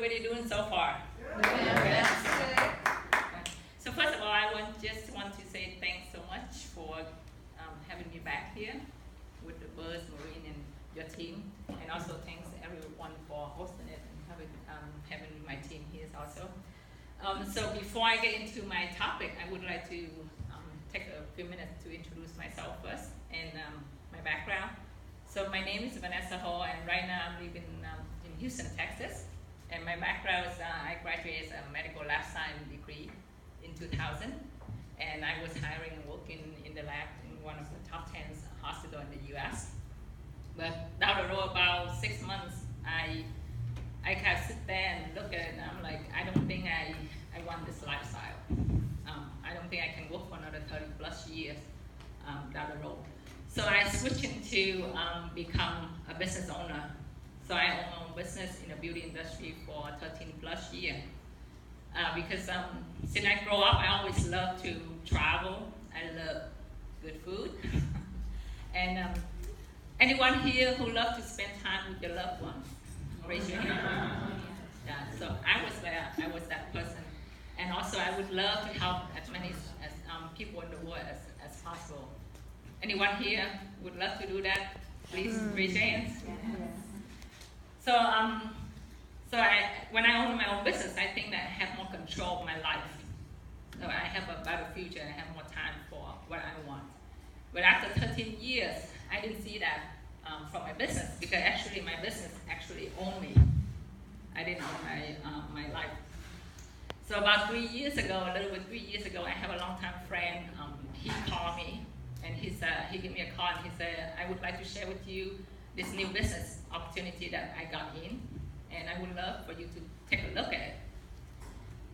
everybody doing so far? Yes. So first of all, I just want to say thanks so much for having me back here with the Birds, Marine, and your team, and also thanks everyone for hosting it and having my team here also. So before I get into my topic, I would like to take a few minutes to introduce myself first and my background. So my name is Vanessa Ho, and right now I'm living in Houston, Texas. And my background is I graduated a medical lab science degree in 2000, and I was hiring and working in the lab in one of the top 10 hospitals in the U.S. But down the road, about 6 months, I kind of sit there and look at it, and I'm like, I don't think I want this lifestyle. I don't think I can work for another 30 plus years down the road. So I switched into become a business owner. So I own my own business in the beauty industry for 13 plus years. Because since I grew up, I always loved to travel. I love good food. And anyone here who loves to spend time with your loved ones? Raise your hand. Yeah, so I was that person. And also I would love to help as many people in the world as possible. Anyone here would love to do that? Please raise your hands. So, when I own my own business, I think that I have more control of my life. So I have a better future and I have more time for what I want. But after 13 years, I didn't see that from my business, because actually my business actually owned me. I didn't own my life. So about 3 years ago, a little bit 3 years ago, I have a longtime friend. He called me and he gave me a call and he said, I would like to share with you this new business opportunity that I got in, and I would love for you to take a look at it.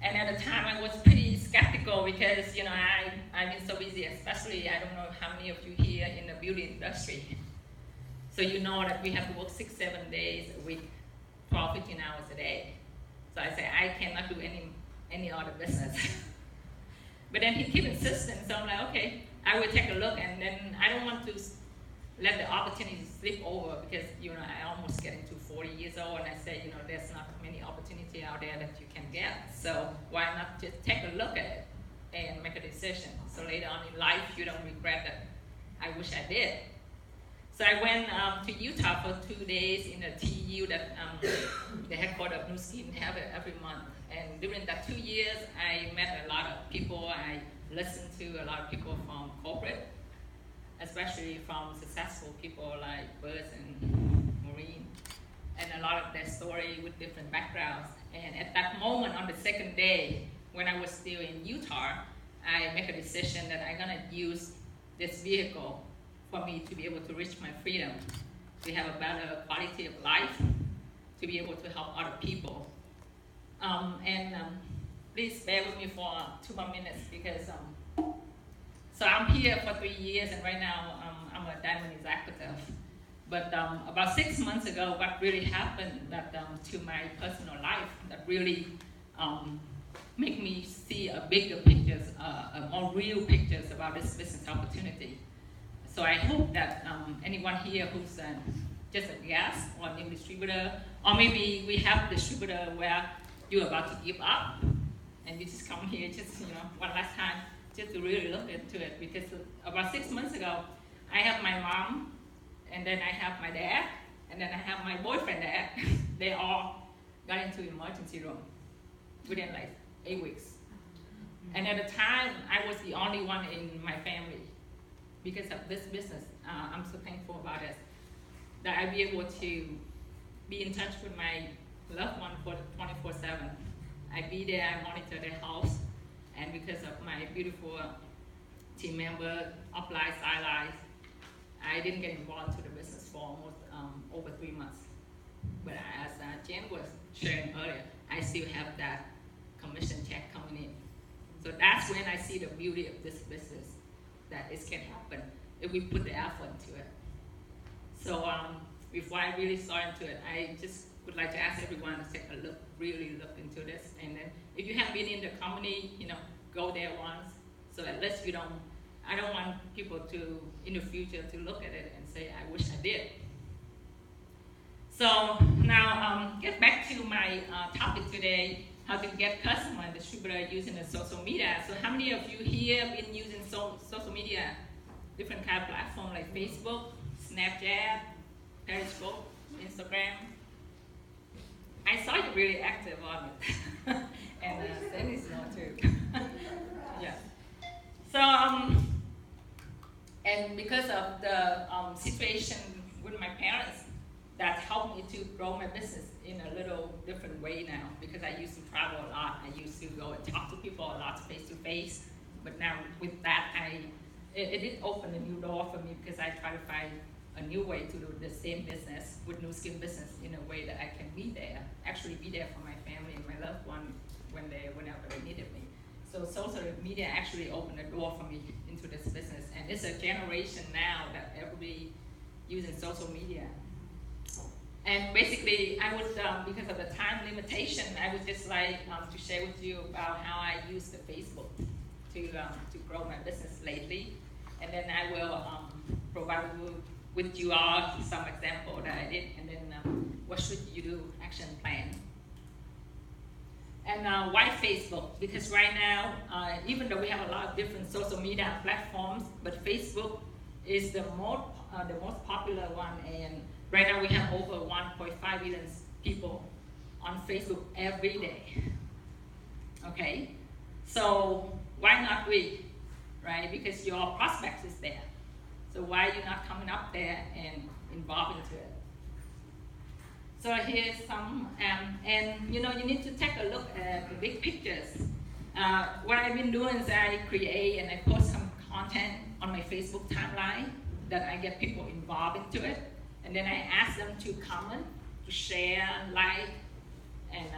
And at the time, I was pretty skeptical because, I've been so busy, especially, I don't know how many of you here in the beauty industry. So you know that we have to work 6-7 days a week, 12-15 hours a day. So I said, I cannot do any other business. But then he kept insisting, so I'm like, okay, I will take a look, and then I don't want to let the opportunity slip over, because I almost get into 40 years old, and I say, there's not many opportunity out there that you can get. So why not just take a look at it and make a decision? So later on in life, you don't regret that. I wish I did. So I went to Utah for 2 days in a TU that the headquarters of New Skin have it every month. And during that 2 years, I met a lot of people. I listened to a lot of people from corporate, especially from successful people like Birds and Marine, and a lot of their story with different backgrounds. And at that moment, on the second day, when I was still in Utah, I make a decision that I'm gonna use this vehicle for me to be able to reach my freedom, to have a better quality of life, to be able to help other people. Please bear with me for 2 more minutes, because so I'm here for 3 years, and right now I'm a diamond executive. But about 6 months ago, what really happened that to my personal life that really make me see a bigger pictures, a more real pictures about this business opportunity. So I hope that anyone here who's just a guest or a new distributor, or maybe we have a distributor where you're about to give up, and you just come here just one last time, just to really look into it. Because about 6 months ago, I have my mom, and then I have my dad, and then I have my boyfriend dad. They all got into emergency room within like 8 weeks. And at the time, I was the only one in my family. Because of this business, I'm so thankful about it, that I be able to be in touch with my loved one for 24/7. I be there, I monitor their house, and because of my beautiful team member, upline, sideline, I didn't get involved into the business for almost over 3 months. But as Jen was sharing earlier, I still have that commission check coming in. So that's when I see the beauty of this business, that it can happen if we put the effort into it. So before I really start into it, I just would like to ask everyone to take a look, really look into this. And then if you haven't been in the company, go there once, so at least I don't want people to, in the future, to look at it and say, I wish I did. So now get back to my topic today, how to get customer and distributor using the social media. So how many of you here have been using social media, different kind of platform like Facebook, Snapchat, Periscope, Instagram? I saw you really active on it. And Sandy's know too. Yeah. So, and because of the situation with my parents, that helped me to grow my business in a little different way now, because I used to travel a lot. I used to go and talk to people a lot face to face. But now with that, it did open a new door for me, because I try to find a new way to do the same business with new skin business in a way that I can be there, actually be there for my family and my loved one whenever they needed me. So social media actually opened a door for me into this business, and it's a generation now that everybody using social media. And basically, I would, because of the time limitation, I would just like to share with you about how I use the Facebook to grow my business lately. And then I will provide with you all some example that I did, and then what should you do, action plan. And why Facebook? Because right now, even though we have a lot of different social media platforms, but Facebook is the most popular one, and right now we have over 1.5 million people on Facebook every day. Okay, so why not we, right? Because your prospects is there. So why are you not coming up there and involved into it? So here's some, and you know, you need to take a look at the big pictures. What I've been doing is I create and I post some content on my Facebook timeline that I get people involved into it. And then I ask them to comment, to share, like, and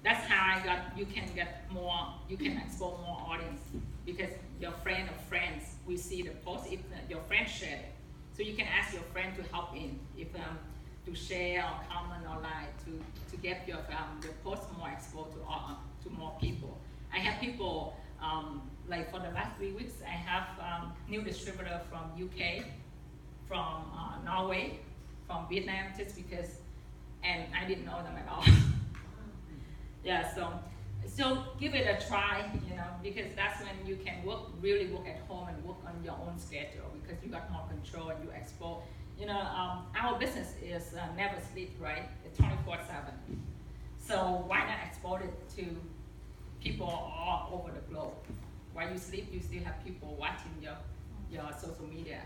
that's how you can get more, you can expose more audience, because your friend of friends will see the post if your friend shared it. So you can ask your friend to help in, if to share or comment or like, to get your post more exposed to more people. I have people, like for the last 3 weeks, I have new distributor from UK, from Norway, from Vietnam, just because, and I didn't know them at all. Yeah, so give it a try, you know, because that's when you can really work at home and work on your own schedule, because you got more control and you expose. You know, our business is never sleep, right? It's 24/7. So why not expose it to people all over the globe? While you sleep, you still have people watching your social media.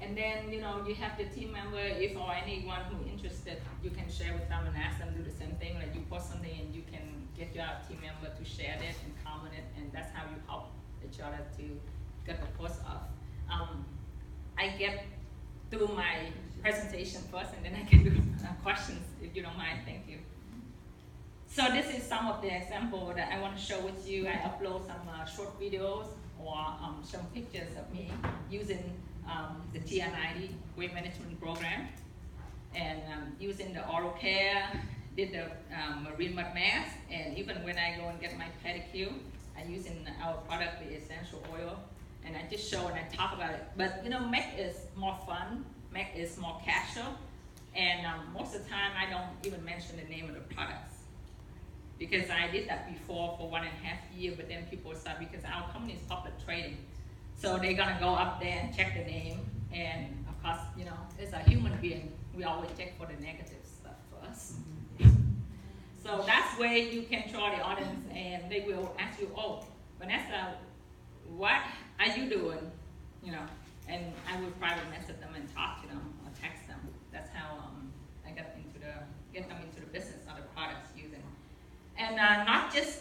And then, you know, you have the team member, if or anyone who interested, you can share with them and ask them to do the same thing. Like you post something and you can get your team member to share it and comment it, and that's how you help each other to get the post off. I get through my presentation first, and then I can do questions if you don't mind. Thank you. So this is some of the example that I want to show with you. I upload some short videos or some pictures of me using the TR90 weight management program, and using the oral care, did the marine mud mask, and even when I go and get my pedicure, I using our product, the essential oil, and I just show and I talk about it. But you know, MEC is more fun, MEC is more casual, and most of the time I don't even mention the name of the products, because I did that before for 1.5 years, but then people start, because our company is public trading. So they're gonna go up there and check the name, and of course, you know, as a human being, we always check for the negative stuff first. So that's where you can draw the audience, and they will ask you, oh, Vanessa, what are you doing? You know, and I will private message them and talk to them or text them. That's how I get them into the business of the products using. And not just